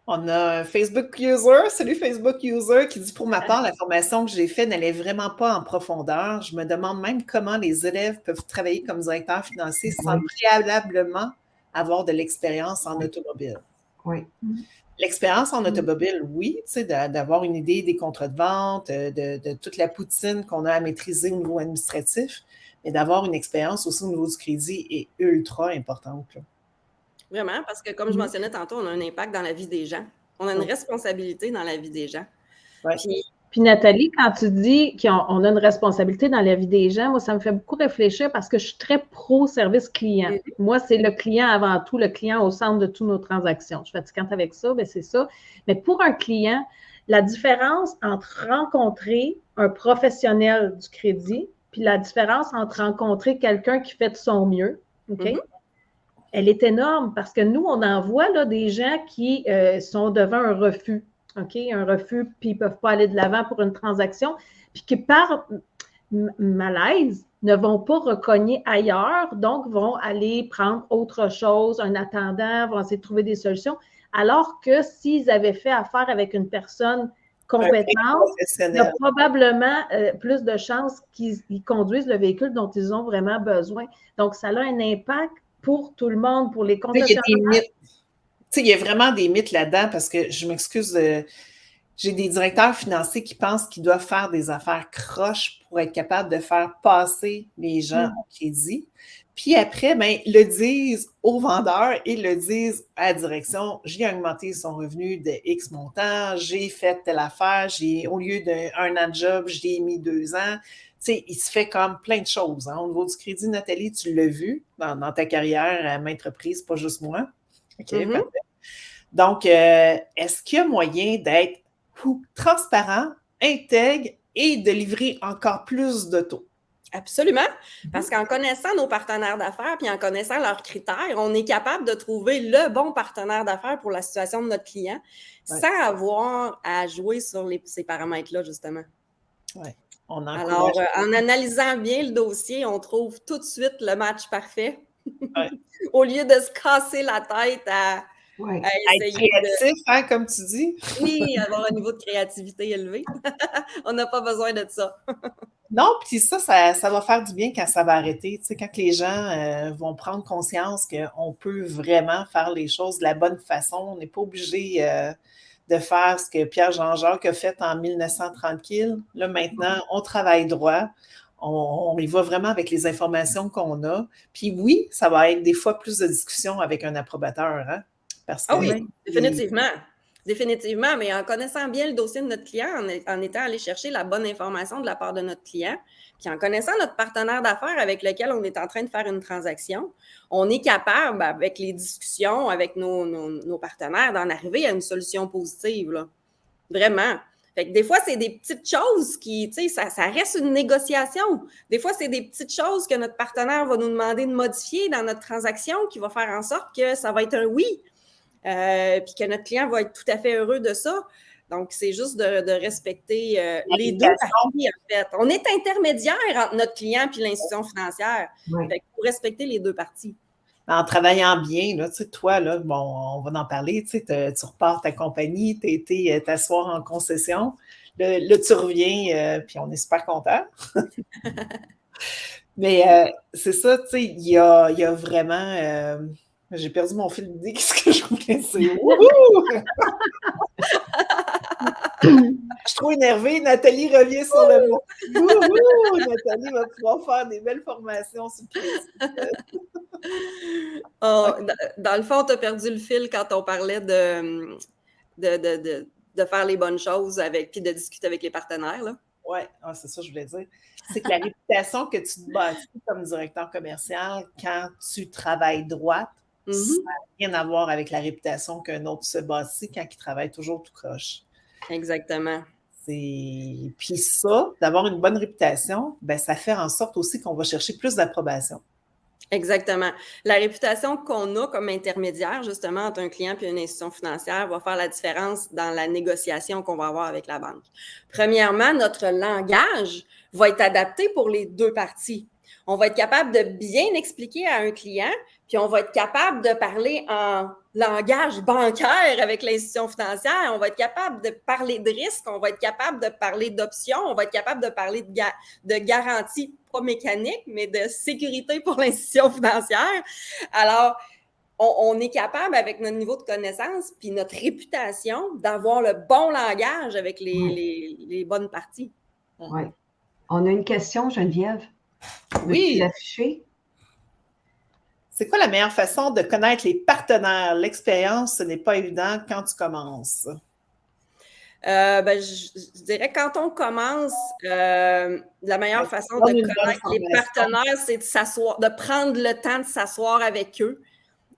A: On a un Facebook user, salut Facebook user, qui dit pour ma part, la formation que j'ai faite n'allait vraiment pas en profondeur. Je me demande même comment les élèves peuvent travailler comme directeur financier sans préalablement avoir de l'expérience en automobile.
D: Oui.
A: L'expérience en automobile, oui, tu sais, d'avoir une idée des contrats de vente, de toute la poutine qu'on a à maîtriser au niveau administratif, mais d'avoir une expérience aussi au niveau du crédit est ultra importante, là.
C: Vraiment, parce que comme je mentionnais tantôt, on a un impact dans la vie des gens. On a une responsabilité dans la vie des gens.
A: Ouais.
B: Puis Nathalie, quand tu dis qu'on a une responsabilité dans la vie des gens, moi, ça me fait beaucoup réfléchir parce que je suis très pro-service client. Moi, c'est le client avant tout, le client au centre de toutes nos transactions. Je suis fatigante avec ça, bien c'est ça. Mais pour un client, la différence entre rencontrer un professionnel du crédit puis la différence entre rencontrer quelqu'un qui fait de son mieux, OK? Elle est énorme parce que nous, on en voit là, des gens qui sont devant un refus, OK? Un refus, puis ils ne peuvent pas aller de l'avant pour une transaction, puis qui, par malaise, ne vont pas recogner ailleurs, donc vont aller prendre autre chose, un attendant, vont essayer de trouver des solutions, alors que s'ils avaient fait affaire avec une personne compétente, il y a probablement plus de chances qu'ils conduisent le véhicule dont ils ont vraiment besoin. Donc, ça a un impact pour tout le monde, pour les concessionnaires.
A: Il y a des mythes. Tu sais, il y a vraiment des mythes là-dedans parce que je m'excuse, j'ai des directeurs financiers qui pensent qu'ils doivent faire des affaires croches pour être capables de faire passer les gens au crédit. Puis après, ben, le disent aux vendeurs et le disent à la direction. J'ai augmenté son revenu de X montant, j'ai fait telle affaire, au lieu d'un an de job, j'ai mis 2 ans. Tu sais, il se fait comme plein de choses. Hein. Au niveau du crédit, Nathalie, tu l'as vu dans ta carrière à maintes reprises, pas juste moi. OK, parfait. Donc, est-ce qu'il y a moyen d'être transparent, intègre et de livrer encore plus de taux?
C: Absolument, parce qu'en connaissant nos partenaires d'affaires puis en connaissant leurs critères, on est capable de trouver le bon partenaire d'affaires pour la situation de notre client sans avoir à jouer sur ces paramètres-là, justement.
A: Oui.
C: Alors, en analysant bien le dossier, on trouve tout de suite le match parfait au lieu de se casser la tête à essayer
A: être créatif, hein, comme tu dis.
C: Oui, avoir un niveau de créativité élevé. On n'a pas besoin de ça.
A: Non, puis ça va faire du bien quand ça va arrêter. Tu sais, quand les gens vont prendre conscience qu'on peut vraiment faire les choses de la bonne façon. On n'est pas obligé de faire ce que Pierre Jean-Jacques a fait en 1930. Là, maintenant, on travaille droit. On y va vraiment avec les informations qu'on a. Puis oui, ça va être des fois plus de discussions avec un approbateur. Hein? Parce que,
C: oui, définitivement. Définitivement, mais en connaissant bien le dossier de notre client, en étant allé chercher la bonne information de la part de notre client, puis en connaissant notre partenaire d'affaires avec lequel on est en train de faire une transaction, on est capable, avec les discussions avec nos partenaires, d'en arriver à une solution positive, là. Vraiment. Fait que des fois, c'est des petites choses qui, tu sais, ça reste une négociation. Des fois, c'est des petites choses que notre partenaire va nous demander de modifier dans notre transaction qui va faire en sorte que ça va être un oui. Puis que notre client va être tout à fait heureux de ça. Donc, c'est juste de respecter les deux parties, en fait. On est intermédiaire entre notre client et l'institution financière. Fait qu'il faut respecter les deux parties.
A: En travaillant bien, là, tu sais, toi, là, bon, on va en parler, tu sais, tu repars ta compagnie, tu as été t'asseoir en concession, là, tu reviens, puis on est super contents. Mais c'est ça, tu sais, il y a vraiment... j'ai perdu mon fil d'idée, qu'est-ce que je voulais dire? Wouhou! Je suis trop énervée, Nathalie revient sur le mot. Wouhou! Nathalie va pouvoir faire des belles formations sur le crédit.
C: Dans le fond, tu as perdu le fil quand on parlait de faire les bonnes choses puis de discuter avec les partenaires, là.
A: Oui, c'est ça que je voulais dire. C'est que la réputation que tu te bâtis comme directeur commercial quand tu travailles droit, ça n'a rien à voir avec la réputation qu'un autre se bâtit quand il travaille toujours tout croche.
C: Exactement.
A: Puis ça, d'avoir une bonne réputation, ben, ça fait en sorte aussi qu'on va chercher plus d'approbation.
C: Exactement. La réputation qu'on a comme intermédiaire, justement, entre un client et une institution financière va faire la différence dans la négociation qu'on va avoir avec la banque. Premièrement, notre langage va être adapté pour les deux parties. On va être capable de bien expliquer à un client, puis on va être capable de parler en langage bancaire avec l'institution financière. On va être capable de parler de risques, on va être capable de parler d'options, on va être capable de parler de garanties, pas mécaniques, mais de sécurité pour l'institution financière. Alors, on est capable, avec notre niveau de connaissance puis notre réputation, d'avoir le bon langage avec les bonnes parties.
D: Oui. On a une question, Geneviève.
A: Oui.
D: L'afficher.
A: C'est quoi la meilleure façon de connaître les partenaires? L'expérience, ce n'est pas évident quand tu commences.
C: Je dirais que quand on commence, la meilleure façon de connaître les partenaires, c'est de s'asseoir, de prendre le temps de s'asseoir avec eux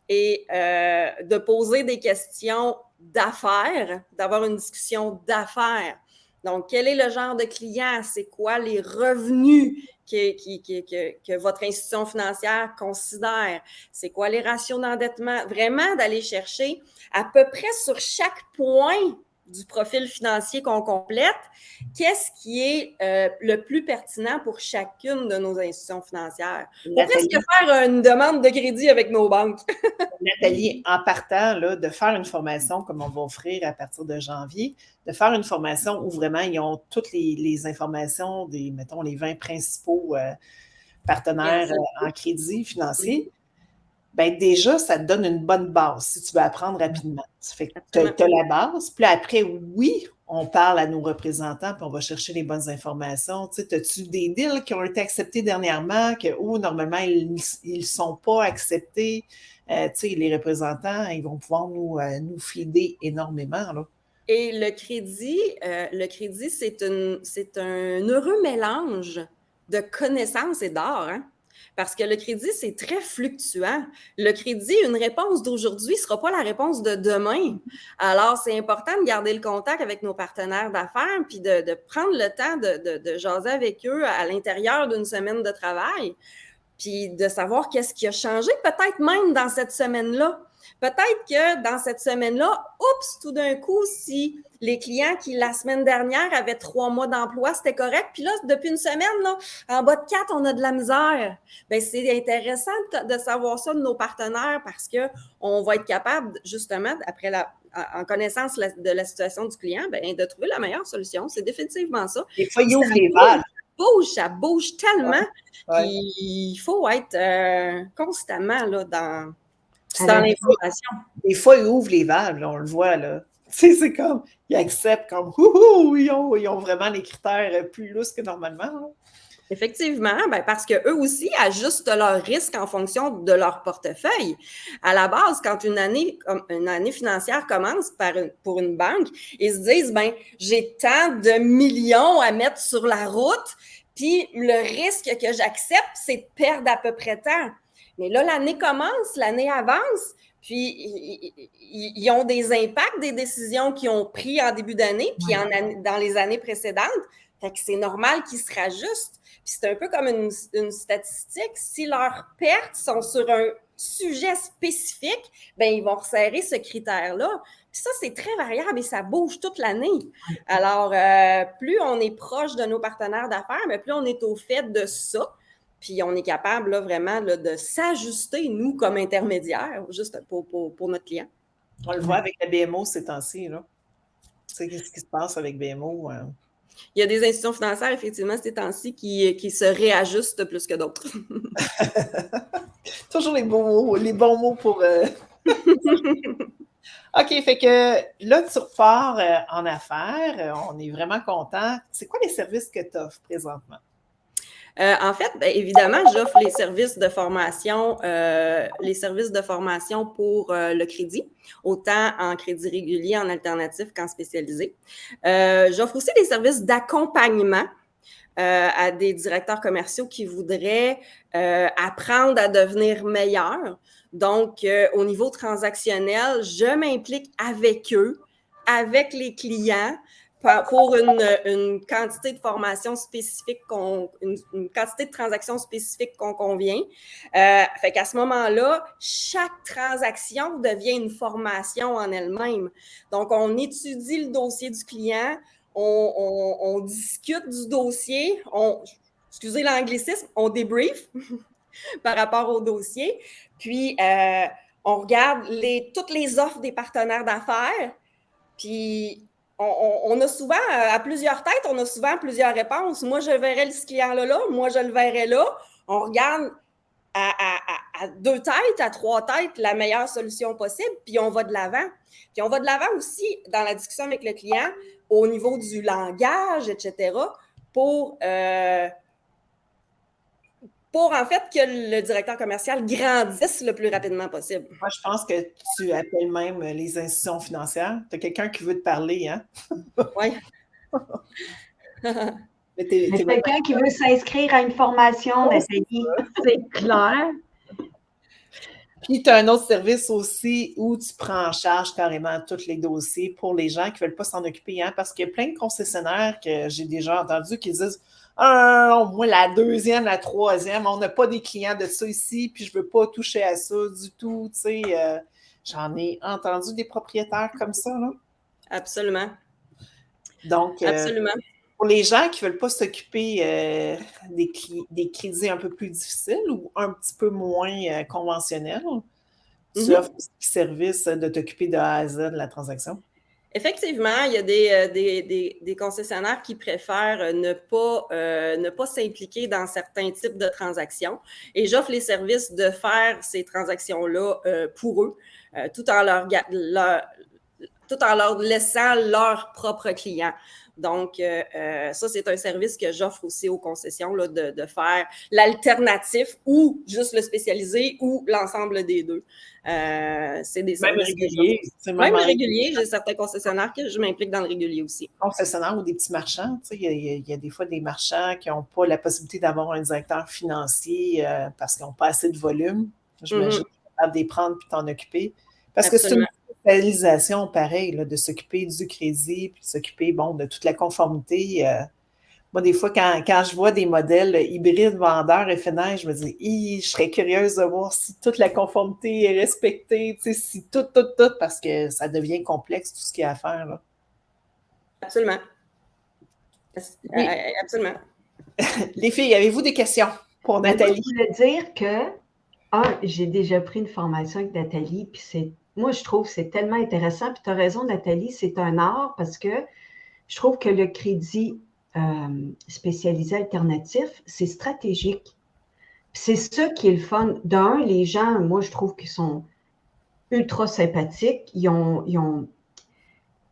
C: et de poser des questions d'affaires, d'avoir une discussion d'affaires. Donc, quel est le genre de client? C'est quoi les revenus que votre institution financière considère? C'est quoi les ratios d'endettement? Vraiment d'aller chercher à peu près sur chaque point du profil financier qu'on complète, qu'est-ce qui est le plus pertinent pour chacune de nos institutions financières? Pour presque faire une demande de crédit avec nos banques.
A: Nathalie, en partant là, de faire une formation comme on va offrir à partir de janvier, de faire une formation où vraiment ils ont toutes les informations des, mettons, les 20 principaux partenaires en crédit financier, bien déjà, ça te donne une bonne base si tu veux apprendre rapidement. Ça fait que tu as la base. Puis après, oui, on parle à nos représentants puis on va chercher les bonnes informations. Tu sais, as-tu des deals qui ont été acceptés dernièrement que, normalement, ils ne sont pas acceptés? Tu sais, les représentants, ils vont pouvoir nous feeder énormément, là.
C: Et le crédit, c'est un heureux mélange de connaissances et d'art, hein? Parce que le crédit, c'est très fluctuant. Le crédit, une réponse d'aujourd'hui ne sera pas la réponse de demain. Alors, c'est important de garder le contact avec nos partenaires d'affaires puis de prendre le temps de jaser avec eux à l'intérieur d'une semaine de travail, puis de savoir qu'est-ce qui a changé, peut-être même dans cette semaine-là. Peut-être que dans cette semaine-là, tout d'un coup, si les clients qui, la semaine dernière, avaient 3 mois d'emploi, c'était correct. Puis là, depuis une semaine, là, en bas de 4, on a de la misère. Bien, c'est intéressant de savoir ça de nos partenaires parce qu'on va être capable, justement, en connaissance de la situation du client, bien, de trouver la meilleure solution. C'est définitivement ça.
A: Des fois, ils ouvrent les valves.
C: Ça bouge tellement qu'il faut être constamment là, dans l'information.
A: Des fois, ils ouvrent les valves, là, on le voit, là. Tu sais, c'est comme, ils acceptent comme, ils ont vraiment les critères plus lousses que normalement, là.
C: Effectivement, parce qu'eux aussi ajustent leurs risques en fonction de leur portefeuille. À la base, quand une année financière commence pour une banque, ils se disent, j'ai tant de millions à mettre sur la route, puis le risque que j'accepte, c'est de perdre à peu près tant. Mais là, l'année commence, l'année avance, puis ils ont des impacts des décisions qu'ils ont prises en début d'année, puis dans les années précédentes. Fait que c'est normal qu'ils se rajustent. Puis c'est un peu comme une statistique. Si leurs pertes sont sur un sujet spécifique, ils vont resserrer ce critère-là. Puis ça, c'est très variable et ça bouge toute l'année. Alors, plus on est proche de nos partenaires d'affaires, mais plus on est au fait de ça. Puis on est capable là, vraiment là, de s'ajuster, nous, comme intermédiaires, juste pour notre client.
A: On le voit avec la BMO ces temps-ci, là. Tu sais, qu'est-ce qui se passe avec BMO?
C: Il y a des institutions financières, effectivement, ces temps-ci, qui se réajustent plus que d'autres.
A: Toujours les bons mots pour... OK, fait que là, tu repars en affaires. On est vraiment content. C'est quoi les services que tu offres présentement?
C: En fait, bien, évidemment, j'offre les services de formation pour le crédit, autant en crédit régulier, en alternatif qu'en spécialisé. J'offre aussi des services d'accompagnement à des directeurs commerciaux qui voudraient apprendre à devenir meilleurs. Donc, au niveau transactionnel, je m'implique avec eux, avec les clients, pour une quantité de formation spécifique, une quantité de transactions spécifiques qu'on convient. Fait qu'à ce moment-là, chaque transaction devient une formation en elle-même. Donc, on étudie le dossier du client, on discute du dossier, excusez l'anglicisme, on débrief par rapport au dossier, puis on regarde toutes les offres des partenaires d'affaires, puis on a souvent, à plusieurs têtes, on a souvent plusieurs réponses. Moi, je verrais ce client-là, moi, je le verrais là. On regarde à 2 têtes, à 3 têtes, la meilleure solution possible, puis on va de l'avant. Puis on va de l'avant aussi dans la discussion avec le client au niveau du langage, etc., pour en fait que le directeur commercial grandisse le plus rapidement possible.
A: Moi, je pense que tu appelles même les institutions financières. Tu as quelqu'un qui veut te parler, hein?
C: Oui.
D: Mais quelqu'un qui veut s'inscrire à une formation, Nathalie.
B: C'est clair.
A: Puis, tu as un autre service aussi où tu prends en charge carrément tous les dossiers pour les gens qui ne veulent pas s'en occuper, hein? Parce qu'il y a plein de concessionnaires que j'ai déjà entendus qui disent « Ah non, moi, la deuxième, la troisième, on n'a pas des clients de ça ici, puis je ne veux pas toucher à ça du tout. » Tu sais, j'en ai entendu des propriétaires comme ça, là.
C: Absolument.
A: Donc,
C: absolument.
A: Pour les gens qui ne veulent pas s'occuper des crédits un peu plus difficiles ou un petit peu moins conventionnels, tu offres des services de t'occuper de A à Z de la transaction?
C: Effectivement, il y a des concessionnaires qui préfèrent ne pas s'impliquer dans certains types de transactions. Et j'offre les services de faire ces transactions-là pour eux, tout en leur laissant leurs propres clients. Donc, ça, c'est un service que j'offre aussi aux concessions, là, de faire l'alternatif ou juste le spécialisé ou l'ensemble des deux. C'est des services
A: réguliers.
C: Même régulier, j'ai certains concessionnaires que je m'implique dans le régulier aussi.
A: Concessionnaires ou des petits marchands, tu sais, il y a des fois des marchands qui n'ont pas la possibilité d'avoir un directeur financier parce qu'ils n'ont pas assez de volume. J'imagine que tu es capable de les prendre puis t'en occuper. Parce que c'est une spécialisation pareille, là, de s'occuper du crédit puis de s'occuper, de toute la conformité. Moi, des fois, quand je vois des modèles hybrides vendeurs FNR, je me dis, je serais curieuse de voir si toute la conformité est respectée, tu sais, si tout, parce que ça devient complexe, tout ce qu'il y a à faire, là.
C: Absolument. Oui. Absolument.
A: Les filles, avez-vous des questions pour Nathalie?
D: Je voulais dire que, j'ai déjà pris une formation avec Nathalie, puis moi, je trouve que c'est tellement intéressant. Puis tu as raison, Nathalie, c'est un art parce que je trouve que le crédit spécialisé alternatif, c'est stratégique. C'est ça qui est le fun. D'un, les gens, moi, je trouve qu'ils sont ultra sympathiques. Ils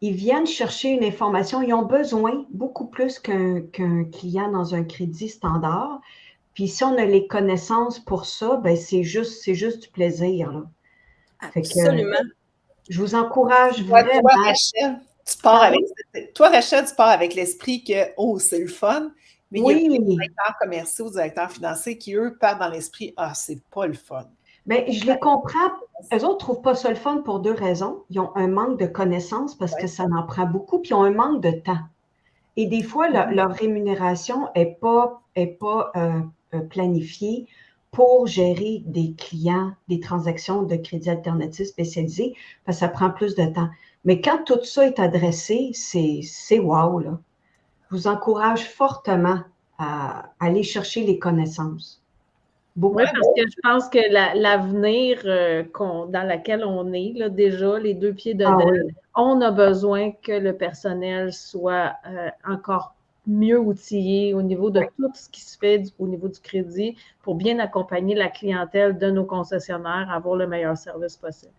D: viennent chercher une information. Ils ont besoin beaucoup plus qu'un client dans un crédit standard. Puis si on a les connaissances pour ça, ben c'est juste du plaisir, là.
C: Absolument.
D: Je vous encourage vraiment.
A: Toi, Rachel, tu pars avec l'esprit que, c'est le fun, mais il y a des directeurs commerciaux, directeurs financiers qui, eux, partent dans l'esprit, c'est pas le fun.
D: Bien, je les comprends. Eux autres ne trouvent pas ça le fun pour 2 raisons. Ils ont un manque de connaissances parce que ça en prend beaucoup, puis ils ont un manque de temps. Et des fois, leur rémunération n'est pas planifiée pour gérer des clients, des transactions de crédit alternatif spécialisés, parce que ça prend plus de temps. Mais quand tout ça est adressé, c'est wow, là. Je vous encourage fortement à aller chercher les connaissances. Beaucoup.
B: Oui, parce que je pense que l'avenir dans lequel on est, là, déjà, les 2 pieds dedans, on a besoin que le personnel soit encore mieux outillé au niveau de tout ce qui se fait au niveau du crédit pour bien accompagner la clientèle de nos concessionnaires à avoir le meilleur service possible.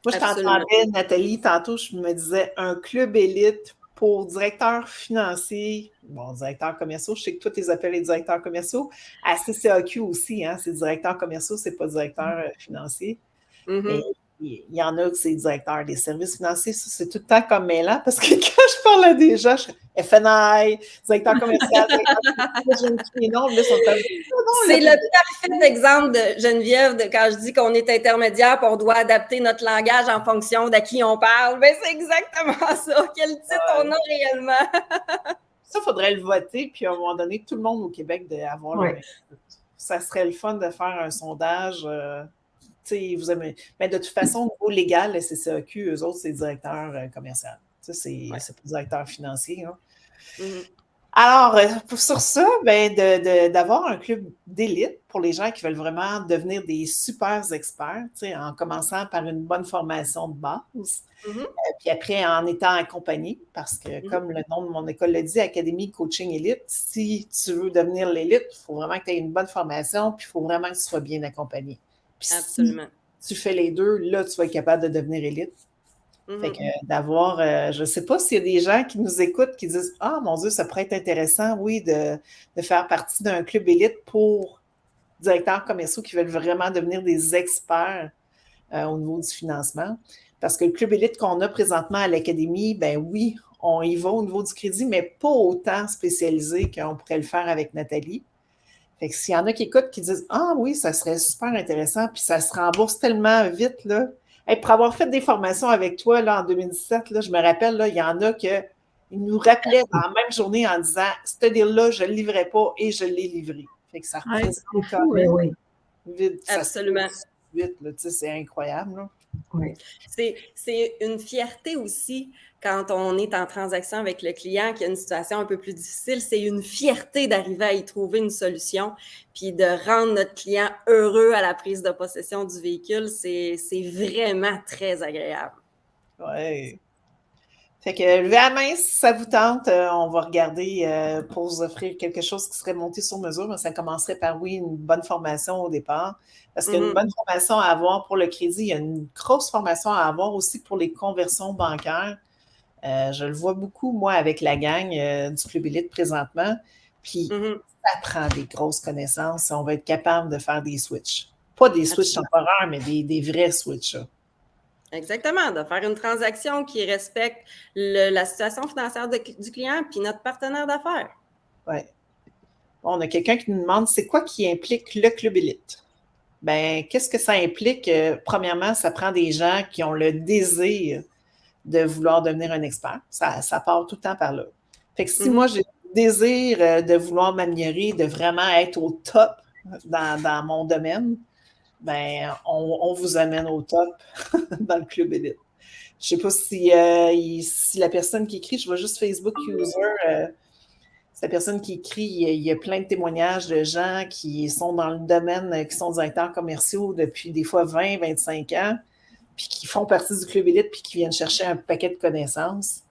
A: Moi, je t'entendais, Nathalie, tantôt, je me disais un club élite pour directeurs financiers, directeurs commerciaux, je sais que toi, tu les appelles les directeurs commerciaux, à CCAQ aussi, hein, c'est directeurs commerciaux, c'est pas directeur financier. Mais il y en a que c'est directeur des services financiers, ça, c'est tout le temps comme mêlant, parce que quand je parle à des gens, je fais FNI, directeur commercial,
C: c'est le parfait exemple de Geneviève quand je dis qu'on est intermédiaire et on doit adapter notre langage en fonction de qui on parle. Mais c'est exactement ça. Quel titre on a réellement?
A: Ça, il faudrait le voter, puis à un moment donné, tout le monde au Québec d'avoir le même titre. Ça serait le fun de faire un sondage. Vous aimez. Mais de toute façon, au niveau légal, la CCAQ, eux autres, c'est directeur commercial. C'est pas directeur financier. Hein. Alors, sur ça, d'avoir un club d'élite pour les gens qui veulent vraiment devenir des super experts, en commençant par une bonne formation de base, puis après en étant accompagné, parce que comme le nom de mon école le dit, Académie Coaching Élite, si tu veux devenir l'élite, il faut vraiment que tu aies une bonne formation, puis il faut vraiment que tu sois bien accompagné. Puis
C: absolument.
A: Si tu fais les deux, là, tu vas être capable de devenir élite. Fait que d'avoir, je ne sais pas s'il y a des gens qui nous écoutent qui disent « Ah, mon Dieu, ça pourrait être intéressant, oui, de faire partie d'un club élite pour directeurs commerciaux qui veulent vraiment devenir des experts au niveau du financement. » Parce que le club élite qu'on a présentement à l'Académie, ben oui, on y va au niveau du crédit, mais pas autant spécialisé qu'on pourrait le faire avec Nathalie. Fait que s'il y en a qui écoutent, qui disent « Ah oui, ça serait super intéressant, puis ça se rembourse tellement vite, là. » Hey, pour avoir fait des formations avec toi là, en 2017, là, je me rappelle, là, il y en a qui nous rappelaient dans la même journée en disant « Ce deal-là, je ne le livrais pas et je l'ai livré. » Fait que ça représente quand même vite.
C: Absolument.
A: Vite, là, c'est incroyable. Là.
D: Oui.
C: C'est une fierté aussi quand on est en transaction avec le client qui a une situation un peu plus difficile. C'est une fierté d'arriver à y trouver une solution puis de rendre notre client heureux à la prise de possession du véhicule. C'est vraiment très agréable.
A: Oui. Fait que levez la main si ça vous tente. On va regarder pour vous offrir quelque chose qui serait monté sur mesure. Mais ça commencerait par, oui, une bonne formation au départ. Parce qu'il y a une bonne formation à avoir pour le crédit. Il y a une grosse formation à avoir aussi pour les conversions bancaires. Je le vois beaucoup, moi, avec la gang du Club Élite présentement. Puis, ça prend des grosses connaissances. On va être capable de faire des switches. Pas des switches temporaires, mais des vrais switches.
C: Exactement, de faire une transaction qui respecte la situation financière du client puis notre partenaire d'affaires.
A: Oui. Bon, on a quelqu'un qui nous demande c'est quoi qui implique le Club Élite? Bien, qu'est-ce que ça implique? Premièrement, ça prend des gens qui ont le désir de vouloir devenir un expert. Ça part tout le temps par là. Fait que si moi, j'ai le désir de vouloir m'améliorer, de vraiment être au top dans mon domaine, bien, on vous amène au top dans le Club Élite. Je ne sais pas si la personne qui écrit, je vois juste Facebook User, c'est la personne qui écrit, il y a plein de témoignages de gens qui sont dans le domaine, qui sont directeurs commerciaux depuis des fois 20, 25 ans, puis qui font partie du Club Élite, puis qui viennent chercher un paquet de connaissances.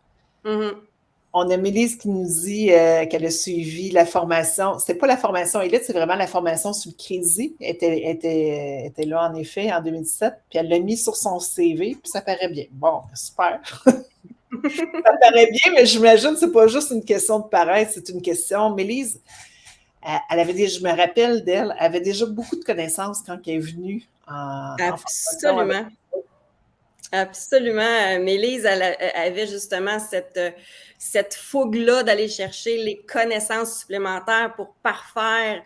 A: On a Mélise qui nous dit qu'elle a suivi la formation. C'était pas la formation élite, c'est vraiment la formation sur le crédit. Elle était là, en effet, en 2017. Puis elle l'a mis sur son CV, puis ça paraît bien. Bon, super. Ça paraît bien, mais j'imagine que c'est pas juste une question de paraître, c'est une question. Mélise, elle avait déjà, je me rappelle d'elle, elle avait déjà beaucoup de connaissances quand elle est venue en
C: Absolument. Absolument. Mélise, elle avait justement cette fougue-là d'aller chercher les connaissances supplémentaires pour parfaire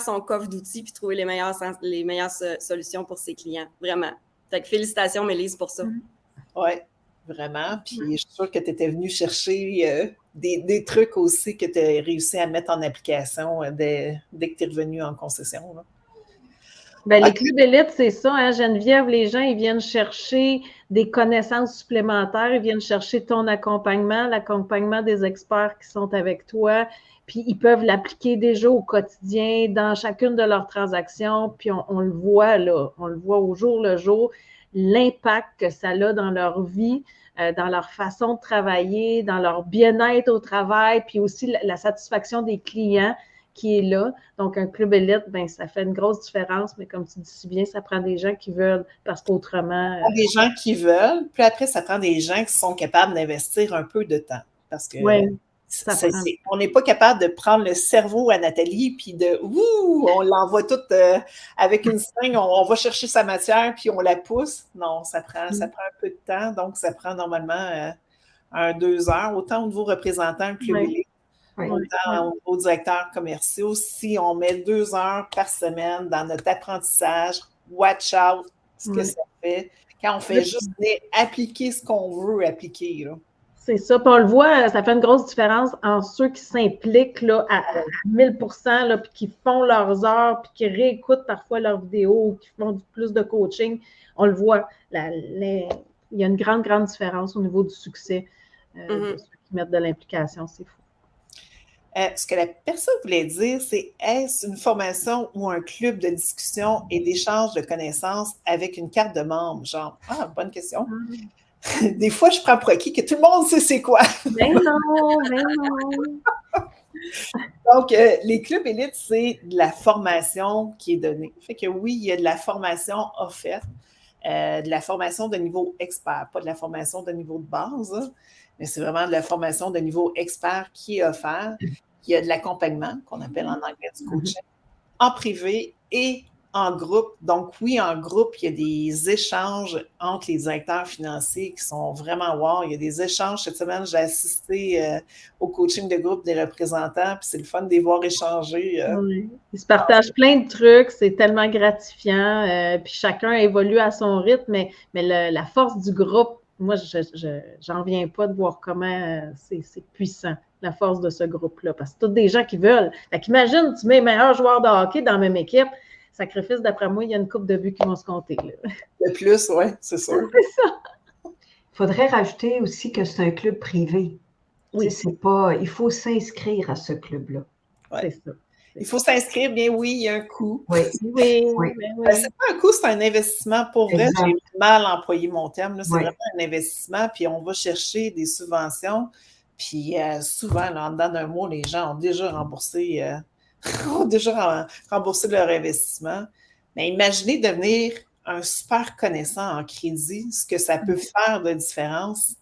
C: son coffre d'outils puis trouver les meilleures solutions pour ses clients. Vraiment. Fait que félicitations, Mélise, pour ça.
A: Oui, vraiment. Puis je suis sûre que tu étais venue chercher des trucs aussi que tu as réussi à mettre en application dès que tu es revenue en concession. Là.
B: Ben, les clubs élites, c'est ça, hein, Geneviève, les gens, ils viennent chercher des connaissances supplémentaires, ils viennent chercher ton accompagnement, l'accompagnement des experts qui sont avec toi, puis ils peuvent l'appliquer déjà au quotidien, dans chacune de leurs transactions, puis on le voit, là, on le voit au jour le jour, l'impact que ça a dans leur vie, dans leur façon de travailler, dans leur bien-être au travail, puis aussi la satisfaction des clients qui est là. Donc, un club élite, ben, ça fait une grosse différence, mais comme tu dis si bien, ça prend des gens qui veulent, parce qu'autrement...
A: Ça prend des gens qui veulent, puis après, ça prend des gens qui sont capables d'investir un peu de temps. Parce que on n'est pas capable de prendre le cerveau à Nathalie, puis on l'envoie toute avec une seringue, on va chercher sa matière, puis on la pousse. Non, ça prend un peu de temps, donc ça prend normalement 2 heures, autant au niveau représentant, club élite, autant aux directeurs commerciaux. Si on met 2 heures par semaine dans notre apprentissage, watch out, ce que ça fait, quand on fait juste appliquer ce qu'on veut appliquer. Là.
B: C'est ça. Puis on le voit, ça fait une grosse différence en ceux qui s'impliquent là, à 1000%, là, puis qui font leurs heures, puis qui réécoutent parfois leurs vidéos, qui font plus de coaching. On le voit. Il y a une grande, grande différence au niveau du succès de ceux qui mettent de l'implication. C'est fou.
A: Ce que la personne voulait dire, c'est est-ce une formation ou un club de discussion et d'échange de connaissances avec une carte de membre? Genre, bonne question. Des fois, je prends pour acquis que tout le monde sait c'est quoi.
B: Ben non.
A: Donc, les clubs élites, c'est de la formation qui est donnée. Fait que oui, il y a de la formation offerte, de la formation de niveau expert, pas de la formation de niveau de base, hein, mais c'est vraiment de la formation de niveau expert qui est offert. Il y a de l'accompagnement, qu'on appelle en anglais du coaching, en privé et en groupe. Donc oui, en groupe, il y a des échanges entre les directeurs financiers qui sont vraiment wow. Il y a des échanges. Cette semaine, j'ai assisté au coaching de groupe des représentants, puis c'est le fun de les voir échanger.
B: Oui. Ils se partagent plein de trucs, c'est tellement gratifiant, puis chacun évolue à son rythme, mais la force du groupe, moi, j'en viens pas de voir comment c'est puissant, la force de ce groupe-là, parce que c'est tous des gens qui veulent. Fait qu'imagine, tu mets les meilleurs joueurs de hockey dans la même équipe, sacrifice, d'après moi, il y a une couple de buts qui vont se compter. Là.
A: De plus, oui, c'est sûr.
B: C'est ça.
D: Il faudrait rajouter aussi que c'est un club privé. Oui. C'est pas, il faut s'inscrire à ce club-là.
A: Ouais. C'est ça. Il faut s'inscrire, bien oui, il y a un coût.
D: Oui.
A: C'est pas un coût, c'est un investissement. Pour vrai, j'ai mal employé mon terme. Là. C'est vraiment un investissement, puis on va chercher des subventions. Puis souvent, là, en dedans d'un mois, les gens ont déjà remboursé leur investissement. Mais imaginez devenir un super connaissant en crédit, ce que ça peut faire de différence,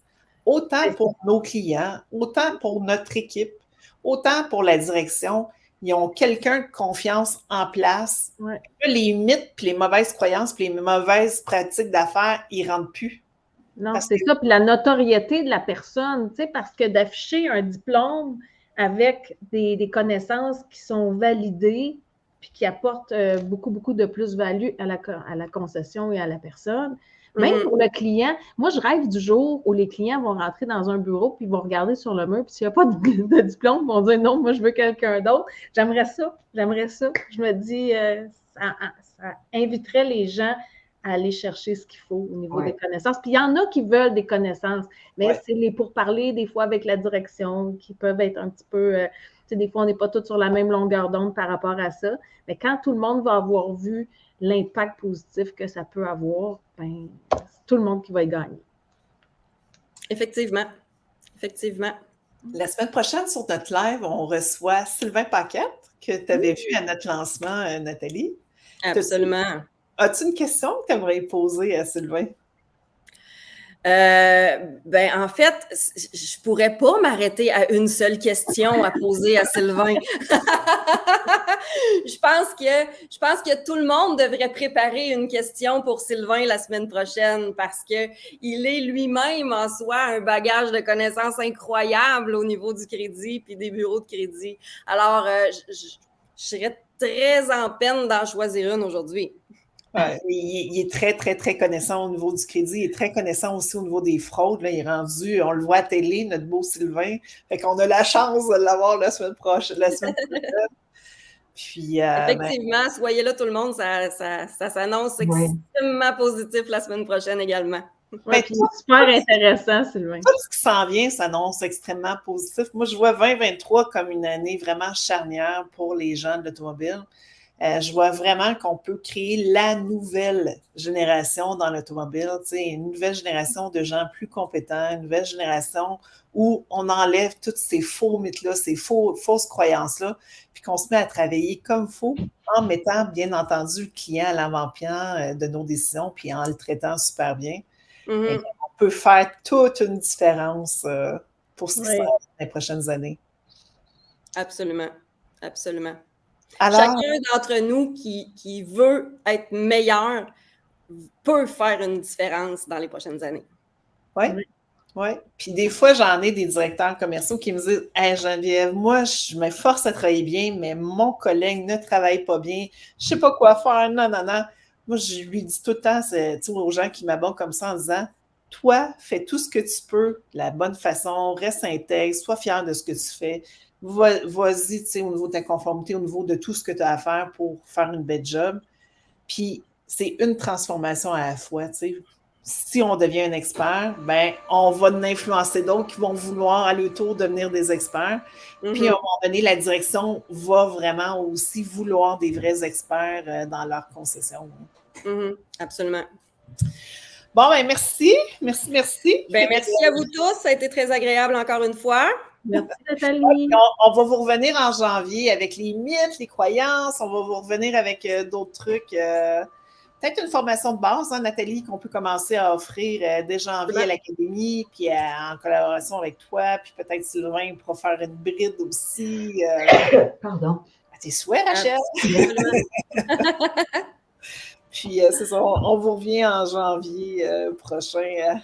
A: autant pour nos clients, autant pour notre équipe, autant pour la direction. Ils ont quelqu'un de confiance en place.
B: Ouais.
A: Les mythes, puis les mauvaises croyances, puis les mauvaises pratiques d'affaires, ils ne rentrent plus.
B: Non, c'est ça. Puis la notoriété de la personne, tu sais, parce que d'afficher un diplôme avec des connaissances qui sont validées puis qui apportent beaucoup, beaucoup de plus-value à la concession et à la personne. Même pour le client, moi, je rêve du jour où les clients vont rentrer dans un bureau puis ils vont regarder sur le mur puis s'il n'y a pas de diplôme, ils vont dire non, moi, je veux quelqu'un d'autre. J'aimerais ça. Je me dis, ça inviterait les gens à aller chercher ce qu'il faut au niveau des connaissances. Puis il y en a qui veulent des connaissances, mais c'est les pourparlers des fois avec la direction qui peuvent être un petit peu... tu sais, des fois, on n'est pas tous sur la même longueur d'onde par rapport à ça. Mais quand tout le monde va avoir vu l'impact positif que ça peut avoir, ben, c'est tout le monde qui va y gagner.
C: Effectivement.
A: La semaine prochaine, sur notre live, on reçoit Sylvain Paquette, que tu avais vu à notre lancement, Nathalie.
C: Absolument.
A: As-tu une question que tu aimerais poser à Sylvain?
C: En fait, je pourrais pas m'arrêter à une seule question à poser à Sylvain. Je pense que tout le monde devrait préparer une question pour Sylvain la semaine prochaine parce que il est lui-même en soi un bagage de connaissances incroyable au niveau du crédit puis des bureaux de crédit. Alors, je serais très en peine d'en choisir une aujourd'hui.
A: Il est très, très, très connaissant au niveau du crédit. Il est très connaissant aussi au niveau des fraudes. Là, il est rendu, on le voit à télé, notre beau Sylvain. Fait qu'on a la chance de l'avoir la semaine prochaine. Puis,
C: Effectivement, soyez là tout le monde, ça s'annonce extrêmement positif la semaine prochaine également.
B: Ouais, puis super intéressant, Sylvain.
A: Tout ce qui s'en vient s'annonce extrêmement positif. Moi, je vois 2023 comme une année vraiment charnière pour les gens de l'automobile. Je vois vraiment qu'on peut créer la nouvelle génération dans l'automobile, une nouvelle génération de gens plus compétents, une nouvelle génération où on enlève tous ces faux mythes-là, ces fausses croyances-là, puis qu'on se met à travailler comme il faut, en mettant, bien entendu, le client à l'avant-plan de nos décisions, puis en le traitant super bien.
C: Mm-hmm.
A: Et on peut faire toute une différence pour ce qui se passe dans les prochaines années.
C: Absolument. Absolument.
A: Alors,
C: chacun d'entre nous qui veut être meilleur peut faire une différence dans les prochaines années.
A: Oui. Puis des fois, j'en ai des directeurs commerciaux qui me disent « Hey Geneviève, moi, je me force à travailler bien, mais mon collègue ne travaille pas bien. Je ne sais pas quoi faire. Non. » Moi, je lui dis tout le temps aux gens qui m'abordent comme ça en disant « Toi, fais tout ce que tu peux de la bonne façon, reste intègre, sois fier de ce que tu fais. Vas-y, au niveau de ta conformité, au niveau de tout ce que tu as à faire pour faire une belle job. » Puis, c'est une transformation à la fois, Si on devient un expert, ben, on va influencer d'autres qui vont vouloir à leur tour devenir des experts. Puis, à un moment donné, la direction va vraiment aussi vouloir des vrais experts dans leur concession.
C: Absolument.
A: Bon, ben merci. Merci.
C: Ben, merci à vous tous. Ça a été très agréable encore une fois.
B: Merci, Nathalie.
A: On va vous revenir en janvier avec les mythes, les croyances. On va vous revenir avec d'autres trucs. Peut-être une formation de base, Nathalie, qu'on peut commencer à offrir dès janvier à l'Académie, puis en collaboration avec toi, puis peut-être Sylvain pourra faire une bride aussi.
D: Pardon.
A: À tes souhaits, Rachel. Puis c'est ça, on vous revient en janvier prochain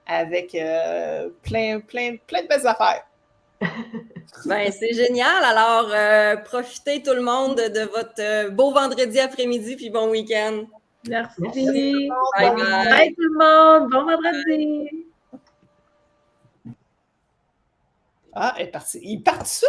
A: avec plein de belles affaires.
C: Ben, c'est génial. Alors, profitez tout le monde de votre beau vendredi après-midi, puis bon week-end.
B: Merci.
C: Bye bye.
B: Bye tout le monde. Bon vendredi.
A: Ah, elle est partie. Il est parti